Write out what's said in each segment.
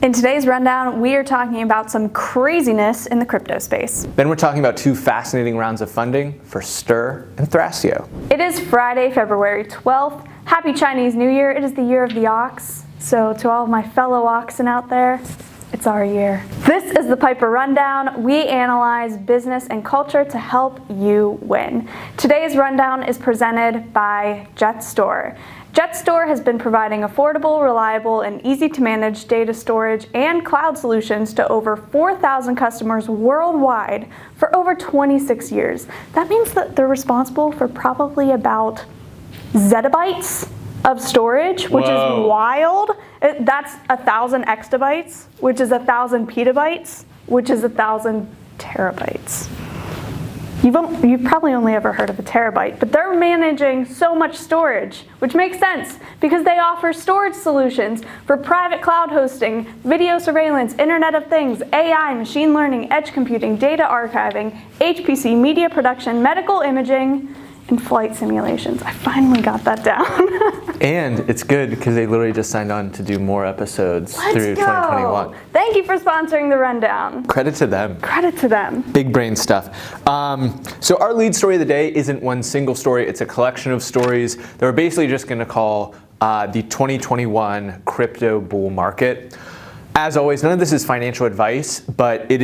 In today's rundown, we are talking about some craziness in the crypto space. Then we're talking about two fascinating rounds of funding for Stir and Thrasio. It is Friday, February 12th. Happy Chinese New Year. It is the year of the ox. So to all of my fellow oxen out there, it's our year. This is the Piper Rundown. We analyze business and culture to help you win. Today's rundown is presented by Jetstor. Jetstor has been providing affordable, reliable, and easy-to-manage data storage and cloud solutions to over 4,000 customers worldwide for over 26 years. That means that they're responsible for probably about zettabytes of storage, which is wild. That's 1,000 exabytes, which is 1,000 petabytes, which is 1,000 terabytes. You've probably only ever heard of a terabyte, but they're managing so much storage, which makes sense because they offer storage solutions for private cloud hosting, video surveillance, Internet of Things, AI, machine learning, edge computing, data archiving, HPC, media production, medical imaging, and flight simulations. I finally got that down. And it's good because they literally just signed on to do more episodes through 2021. Thank you for sponsoring the rundown. Credit to them. Credit to them. Big brain stuff. So our lead story of the day isn't one single story. It's a collection of stories that we're basically just going to call the 2021 crypto bull market. As always, none of this is financial advice, but I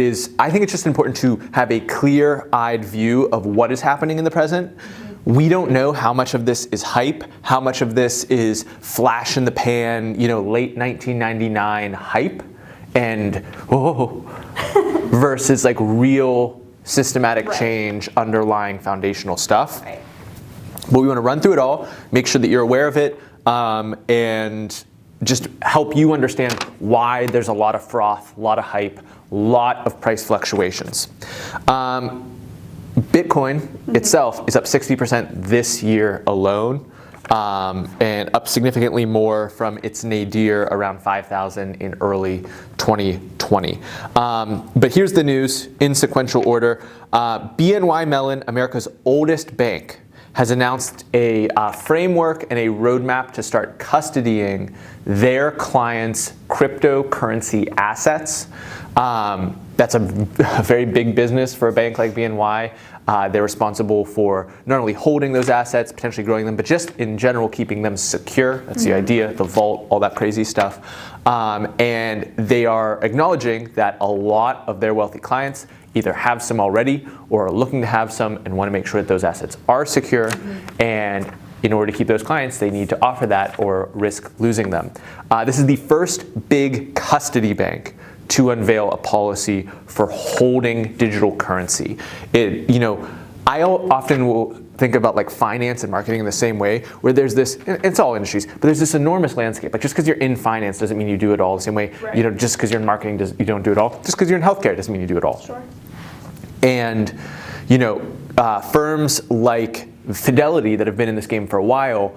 think it's just important to have a clear-eyed view of what is happening in the present. We don't know how much of this is hype, how much of this is flash in the pan, late 1999 hype, and versus like real systematic change, underlying foundational stuff. Right. But we want to run through it all, make sure that you're aware of it, and just help you understand why there's a lot of froth, a lot of hype, a lot of price fluctuations. Bitcoin itself is up 60% this year alone, and up significantly more from its nadir around 5,000 in early 2020. But here's the news in sequential order. BNY Mellon, America's oldest bank, has announced a framework and a roadmap to start custodying their clients' cryptocurrency assets. That's a very big business for a bank like BNY. They're responsible for not only holding those assets, potentially growing them, but just in general keeping them secure. That's the idea, the vault, all that crazy stuff. And they are acknowledging that a lot of their wealthy clients either have some already or are looking to have some and want to make sure that those assets are secure. And in order to keep those clients, they need to offer that or risk losing them. This is the first big custody bank to unveil a policy for holding digital currency. I often will think about like finance and marketing in the same way, where there's this, it's all industries, but there's this enormous landscape. Like just because you're in finance doesn't mean you do it all the same way. Right. Just because you're in marketing, you don't do it all. Just because you're in healthcare doesn't mean you do it all. Sure. And firms like Fidelity that have been in this game for a while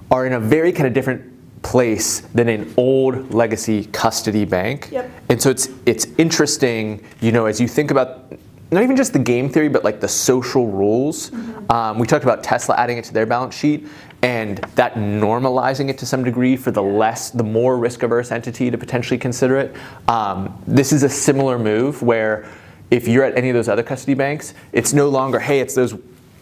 are in a very kind of different place than an old legacy custody bank. Yep. And so it's interesting, as you think about not even just the game theory, but like the social rules. We talked about Tesla adding it to their balance sheet and that normalizing it to some degree for the more risk-averse entity to potentially consider it. This is a similar move where if you're at any of those other custody banks, it's no longer, hey, it's those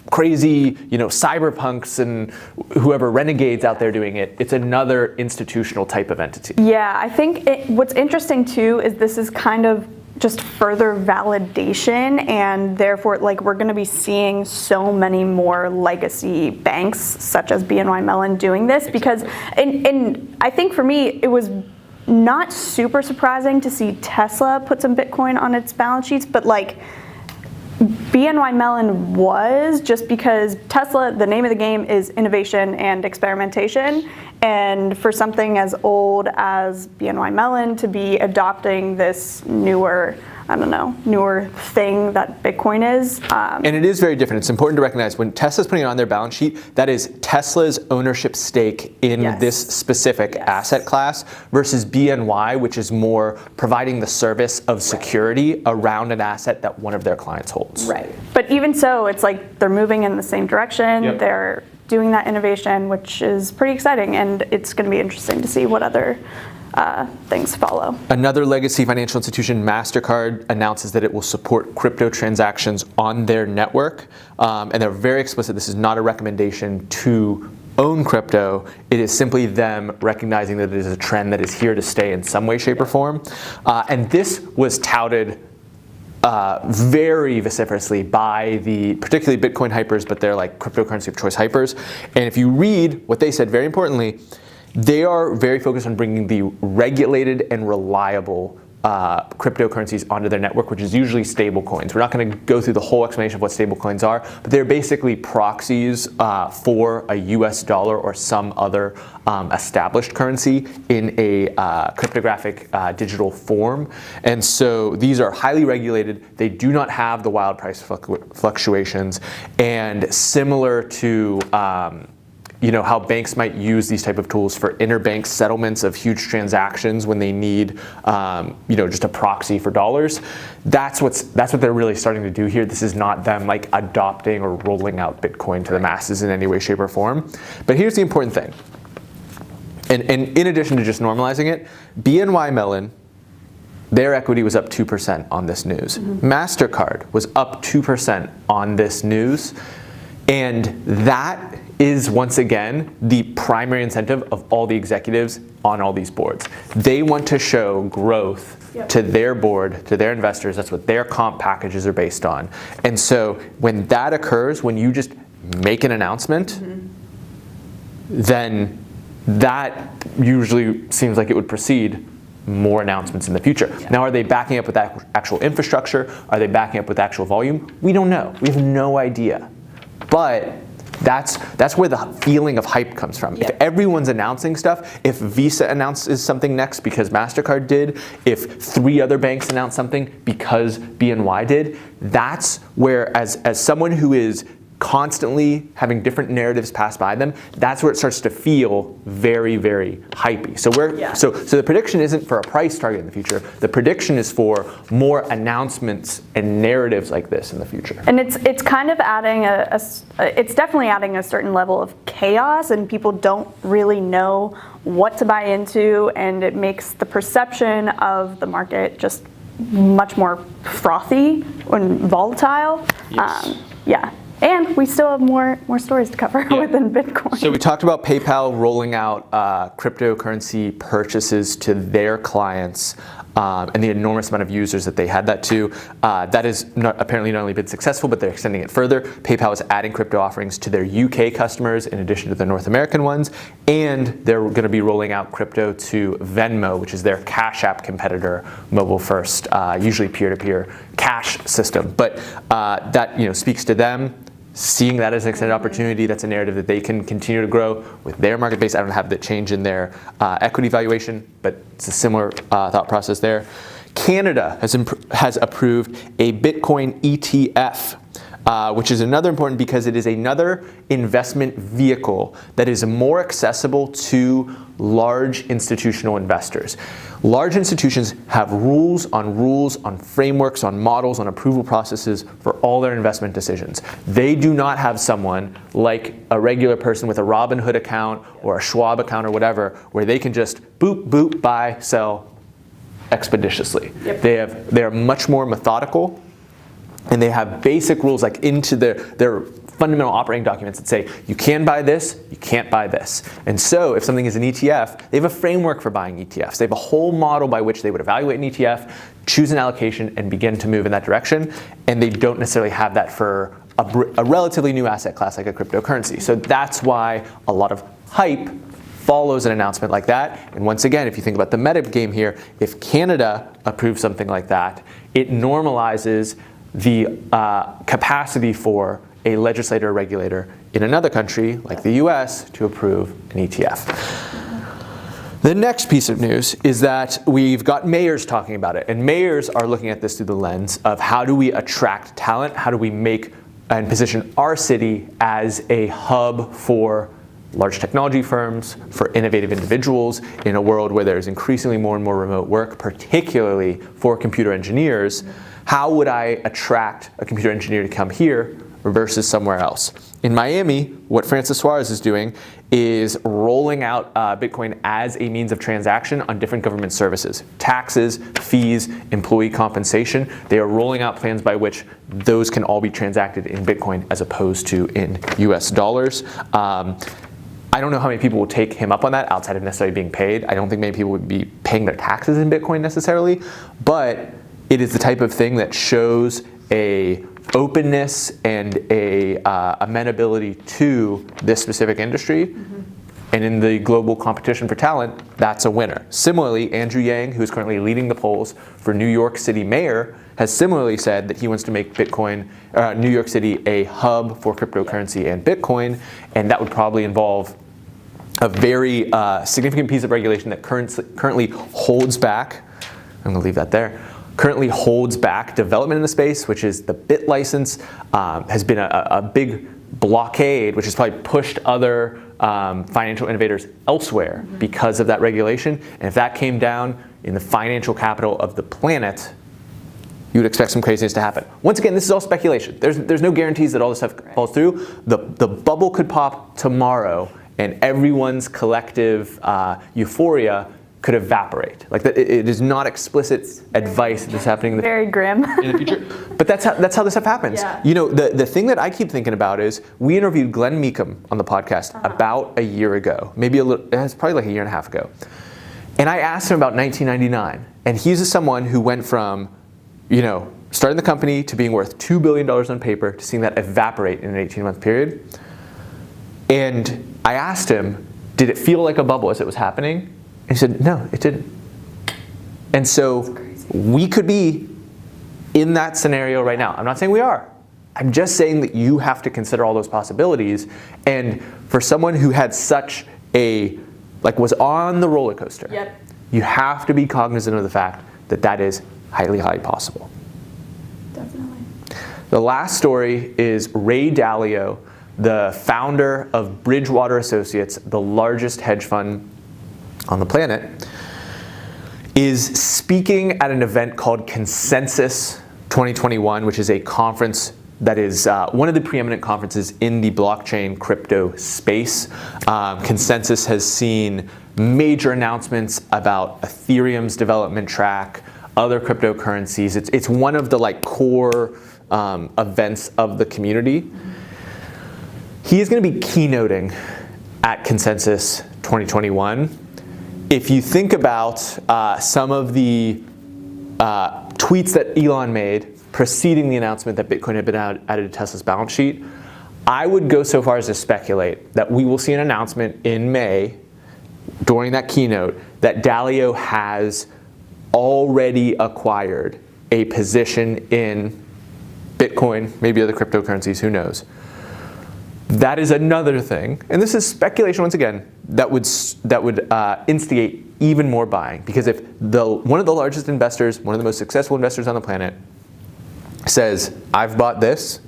crazy, cyberpunks and whoever renegades out there doing it. It's another institutional type of entity. Yeah, I think what's interesting too is this is kind of just further validation, and therefore we're going to be seeing so many more legacy banks such as BNY Mellon doing this. Because and I think for me it was not super surprising to see Tesla put some Bitcoin on its balance sheets, but BNY Mellon was, just because Tesla, the name of the game is innovation and experimentation, and for something as old as BNY Mellon to be adopting this newer thing that Bitcoin is. And it is very different. It's important to recognize when Tesla's putting it on their balance sheet, that is Tesla's ownership stake in this specific asset class versus BNY, which is more providing the service of security around an asset that one of their clients holds. Right. But even so, it's like they're moving in the same direction. Yep. They're doing that innovation, which is pretty exciting, and it's going to be interesting to see what other things follow. Another legacy financial institution, MasterCard, announces that it will support crypto transactions on their network. And they're very explicit. This is not a recommendation to own crypto. It is simply them recognizing that it is a trend that is here to stay in some way, shape, or form. And this was touted very vociferously by the particularly Bitcoin hypers, but they're like cryptocurrency of choice hypers. And if you read what they said, very importantly, they are very focused on bringing the regulated and reliable cryptocurrencies onto their network, which is usually stable coins. We're not going to go through the whole explanation of what stable coins are, but they're basically proxies for a US dollar or some other established currency in a cryptographic digital form. And so these are highly regulated. They do not have the wild price fluctuations, and similar to how banks might use these type of tools for interbank settlements of huge transactions when they need, just a proxy for dollars. That's what they're really starting to do here. This is not them like adopting or rolling out Bitcoin to the masses in any way, shape, or form. But here's the important thing. And in addition to just normalizing it, BNY Mellon, their equity was up 2% on this news. MasterCard was up 2% on this news. And that is, once again, the primary incentive of all the executives on all these boards. They want to show growth to their board, to their investors. That's what their comp packages are based on. And so when that occurs, when you just make an announcement, then that usually seems like it would precede more announcements in the future. Now, are they backing up with actual infrastructure? Are they backing up with actual volume? We don't know. We have no idea. But that's where the feeling of hype comes from. If everyone's announcing stuff, if Visa announces something next because MasterCard did, if 3 other banks announce something because BNY did, that's where, as someone who is constantly having different narratives pass by them, that's where it starts to feel very, very hypey. So so the prediction isn't for a price target in the future. The prediction is for more announcements and narratives like this in the future. And it's kind of adding it's definitely adding a certain level of chaos, and people don't really know what to buy into, and it makes the perception of the market just much more frothy and volatile. Yes. And we still have more stories to cover within Bitcoin. So we talked about PayPal rolling out cryptocurrency purchases to their clients and the enormous amount of users that they had that to. That has apparently not only been successful, but they're extending it further. PayPal is adding crypto offerings to their UK customers in addition to the North American ones. And they're going to be rolling out crypto to Venmo, which is their Cash App competitor, mobile first, usually peer-to-peer cash system. But that speaks to them. Seeing that as an extended opportunity, that's a narrative that they can continue to grow with their market base. I don't have the change in their equity valuation, but it's a similar thought process there. Canada has approved a Bitcoin ETF, which is another important because it is another investment vehicle that is more accessible to large institutional investors. Large institutions have rules on frameworks, on models, on approval processes for all their investment decisions. They do not have someone like a regular person with a Robinhood account or a Schwab account or whatever, where they can just boop, boop, buy, sell expeditiously. They are much more methodical, and they have basic rules like into their fundamental operating documents that say you can buy this, you can't buy this. And so if something is an ETF, they have a framework for buying ETFs. They have a whole model by which they would evaluate an ETF, choose an allocation, and begin to move in that direction. And they don't necessarily have that for a relatively new asset class like a cryptocurrency. So that's why a lot of hype follows an announcement like that. And once again, if you think about the meta game here, if Canada approves something like that, it normalizes the capacity for a legislator or regulator in another country, like the US, to approve an ETF. The next piece of news is that we've got mayors talking about it. And mayors are looking at this through the lens of how do we attract talent? How do we make and position our city as a hub for large technology firms, for innovative individuals in a world where there's increasingly more and more remote work, particularly for computer engineers? How would I attract a computer engineer to come here versus somewhere else. In Miami, what Francis Suarez is doing is rolling out Bitcoin as a means of transaction on different government services, taxes, fees, employee compensation. They are rolling out plans by which those can all be transacted in Bitcoin as opposed to in US dollars. I don't know how many people will take him up on that outside of necessarily being paid. I don't think many people would be paying their taxes in Bitcoin necessarily, but it is the type of thing that shows a openness and a amenability to this specific industry. And in the global competition for talent, that's a winner. Similarly, Andrew Yang, who is currently leading the polls for New York City mayor, has similarly said that he wants to make New York City a hub for cryptocurrency and Bitcoin, and that would probably involve a very significant piece of regulation that currently holds back, I'm gonna leave that there, currently holds back development in the space, which is the BIT license, has been a big blockade, which has probably pushed other financial innovators elsewhere because of that regulation. And if that came down in the financial capital of the planet, you would expect some craziness to happen. Once again, this is all speculation. There's no guarantees that all this stuff falls through. The bubble could pop tomorrow and everyone's collective euphoria could evaporate. Like it is not explicit advice that's happening Very grim. in the future. But that's how this stuff happens. Yeah. You know, the thing that I keep thinking about is we interviewed Glenn Meekum on the podcast about a year ago, maybe it's probably like a year and a half ago. And I asked him about 1999, and he's someone who went from, you know, starting the company to being worth $2 billion on paper to seeing that evaporate in an 18-month period. And I asked him, did it feel like a bubble as it was happening? And he said, no, it didn't. And so we could be in that scenario right now. I'm not saying we are. I'm just saying that you have to consider all those possibilities. And for someone who had such was on the roller coaster, you have to be cognizant of the fact that that is highly, highly possible. Definitely. The last story is Ray Dalio, the founder of Bridgewater Associates, the largest hedge fund on the planet, is speaking at an event called Consensus 2021, which is a conference that is one of the preeminent conferences in the blockchain crypto space. Consensus has seen major announcements about Ethereum's development track, other cryptocurrencies. It's one of the core events of the community. He is going to be keynoting at Consensus 2021. If you think about some of the tweets that Elon made preceding the announcement that Bitcoin had been added to Tesla's balance sheet, I would go so far as to speculate that we will see an announcement in May during that keynote that Dalio has already acquired a position in Bitcoin, maybe other cryptocurrencies, who knows. That is another thing, and this is speculation once again, that would instigate even more buying. Because if one of the largest investors, one of the most successful investors on the planet, says, I've bought this,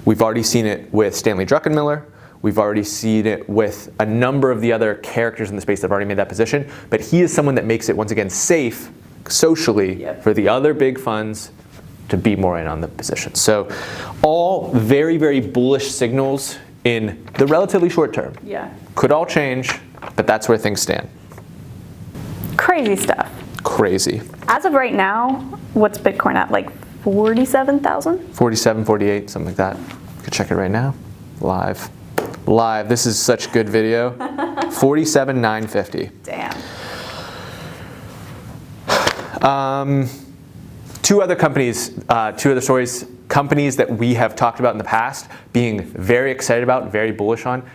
we've already seen it with Stanley Druckenmiller, we've already seen it with a number of the other characters in the space that have already made that position, but he is someone that makes it, once again, safe socially for the other big funds to be more in on the position. So all very, very bullish signals in the relatively short term. Could all change, but that's where things stand. Crazy stuff. Crazy. As of right now, what's Bitcoin at? Like 47,000? 47, 48, something like that. You can check it right now. Live. This is such good video. 47,950. Damn. Two other stories, companies that we have talked about in the past, being very excited about, very bullish on.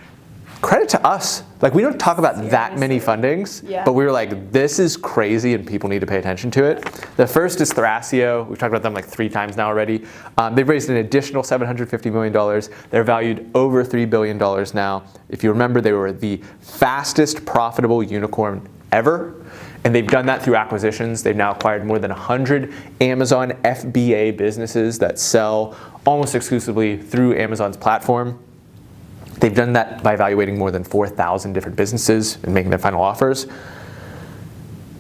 Credit to us. We don't talk about that many fundings, but we were like, this is crazy and people need to pay attention to it. The first is Thrasio. We've talked about them 3 times now already. They've raised an additional $750 million. They're valued over $3 billion now. If you remember, they were the fastest profitable unicorn ever. And they've done that through acquisitions. They've now acquired more than 100 Amazon FBA businesses that sell almost exclusively through Amazon's platform. They've done that by evaluating more than 4,000 different businesses and making their final offers.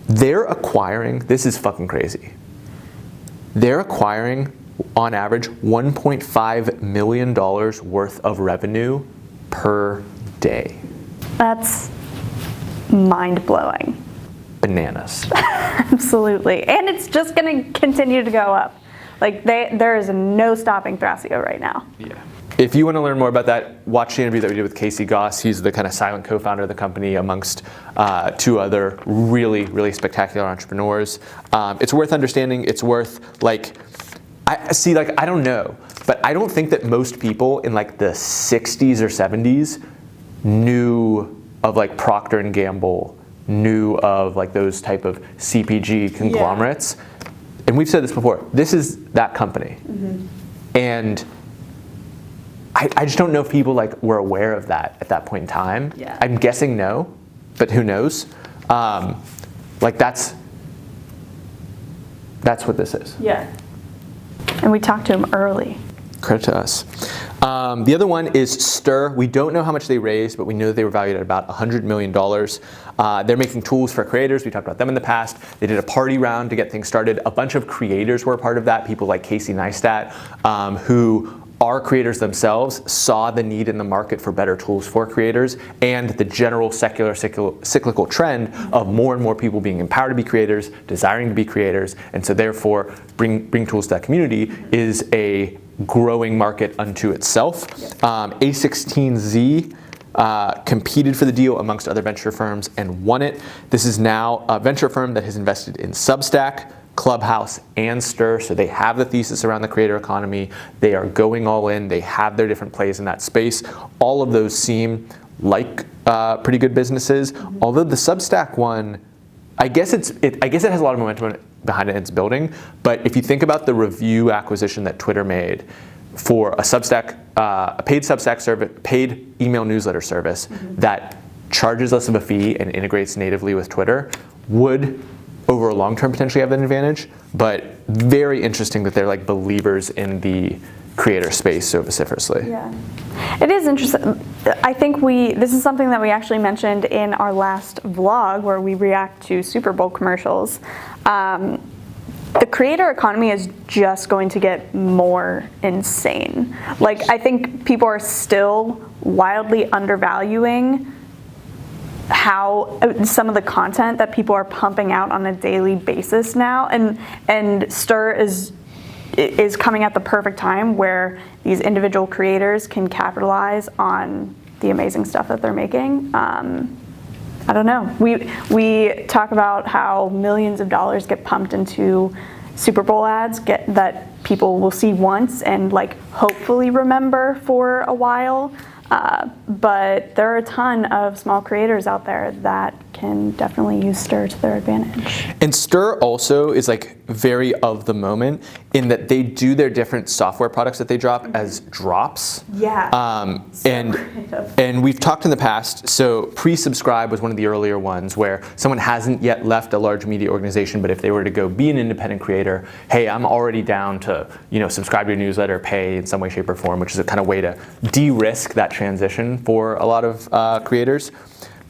They're acquiring, this is fucking crazy. They're acquiring on average, $1.5 million worth of revenue per day. That's mind-blowing. Bananas. Absolutely. And it's just going to continue to go up. Like, there is no stopping Thrasio right now. Yeah. If you want to learn more about that, watch the interview that we did with Casey Goss. He's the kind of silent co-founder of the company amongst two other really, really spectacular entrepreneurs. It's worth understanding. It's worth, I don't know, but I don't think that most people in like the 60s or 70s knew of like Procter & Gamble, knew of like those type of CPG conglomerates. Yeah. And we've said this before, this is that company. Mm-hmm. And I just don't know if people like were aware of that at that point in time. Yeah. I'm guessing no, but who knows? That's what this is. Yeah. And we talked to him early. Credit to us. The other one is Stir. We don't know how much they raised, but we know they were valued at about $100 million. They're making tools for creators. We talked about them in the past. They did a party round to get things started. A bunch of creators were a part of that. People like Casey Neistat, who are creators themselves, saw the need in the market for better tools for creators and the general secular cyclical trend of more and more people being empowered to be creators, desiring to be creators, and so therefore bring tools to that community is a growing market unto itself. A16Z competed for the deal amongst other venture firms and won it. This is now a venture firm that has invested in Substack, Clubhouse, and Stir, so they have the thesis around the creator economy. They are going all in. They have their different plays in that space. All of those seem like pretty good businesses. Mm-hmm. Although the Substack one, I guess it has a lot of momentum behind it and it's building. But if you think about the review acquisition that Twitter made for a Substack, a paid Substack service, paid email newsletter service that charges less of a fee and integrates natively with Twitter, would over a long term potentially have that advantage, but very interesting that they're like believers in the creator space so vociferously. Yeah, it is interesting. I think this is something that we actually mentioned in our last vlog where we react to Super Bowl commercials. The creator economy is just going to get more insane. Like, I think people are still wildly undervaluing how some of the content that people are pumping out on a daily basis now, and Stir is coming at the perfect time where these individual creators can capitalize on the amazing stuff that they're making. I don't know. We talk about how millions of dollars get pumped into Super Bowl ads that people will see once and like hopefully remember for a while. But there are a ton of small creators out there that can definitely use Stir to their advantage. And Stir also is like very of the moment in that they do their different software products that they drop as drops. Yeah. And we've talked in the past, so pre-subscribe was one of the earlier ones where someone hasn't yet left a large media organization, but if they were to go be an independent creator, hey, I'm already down to subscribe to your newsletter, pay in some way, shape, or form, which is a kind of way to de-risk that transition for a lot of creators.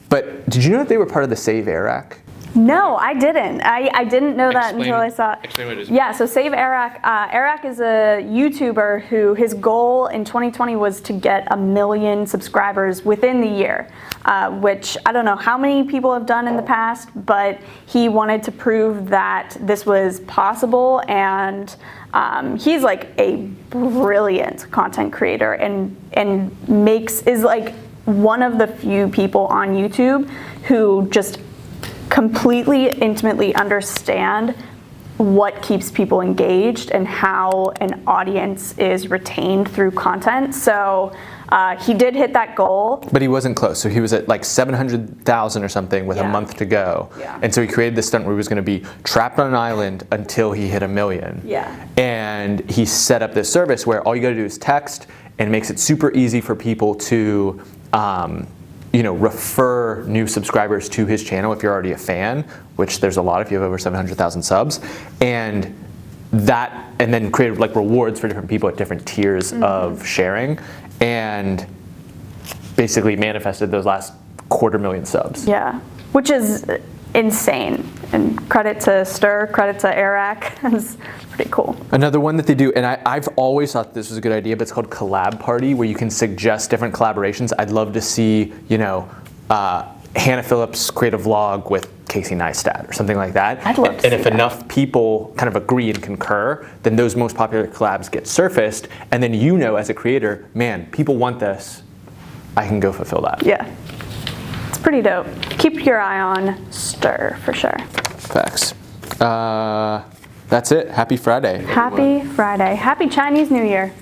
But did you know that they were part of the Save Iraq? No, I didn't. I didn't know that until I saw it. Explain what it is. Yeah, so Save Iraq. Iraq is a YouTuber who his goal in 2020 was to get 1 million subscribers within the year, which I don't know how many people have done in the past, but he wanted to prove that this was possible, and he's like a brilliant content creator and is like one of the few people on YouTube who just completely intimately understand what keeps people engaged and how an audience is retained through content. So he did hit that goal. But he wasn't close. So he was at like 700,000 or something with a month to go. Yeah. And so he created this stunt where he was going to be trapped on an island until he hit 1 million. Yeah. And he set up this service where all you got to do is text, and it makes it super easy for people to refer new subscribers to his channel if you're already a fan, which there's a lot if you have over 700,000 subs, and then create like rewards for different people at different tiers of sharing, and basically manifested those last 250,000 subs. Yeah, which is insane. And credit to Stir, credit to Eric. It's pretty cool. Another one that they do, and I've always thought this was a good idea, but it's called Collab Party, where you can suggest different collaborations. I'd love to see, Hannah Phillips create a vlog with Casey Neistat or something like that. I'd love to And see if that. enough people kind of agree and concur, then those most popular collabs get surfaced, and then as a creator, man, people want this. I can go fulfill that. Yeah. It's pretty dope. Keep your eye on Stir for sure. Facts. That's it. Happy Friday. Happy Friday. Happy Chinese New Year.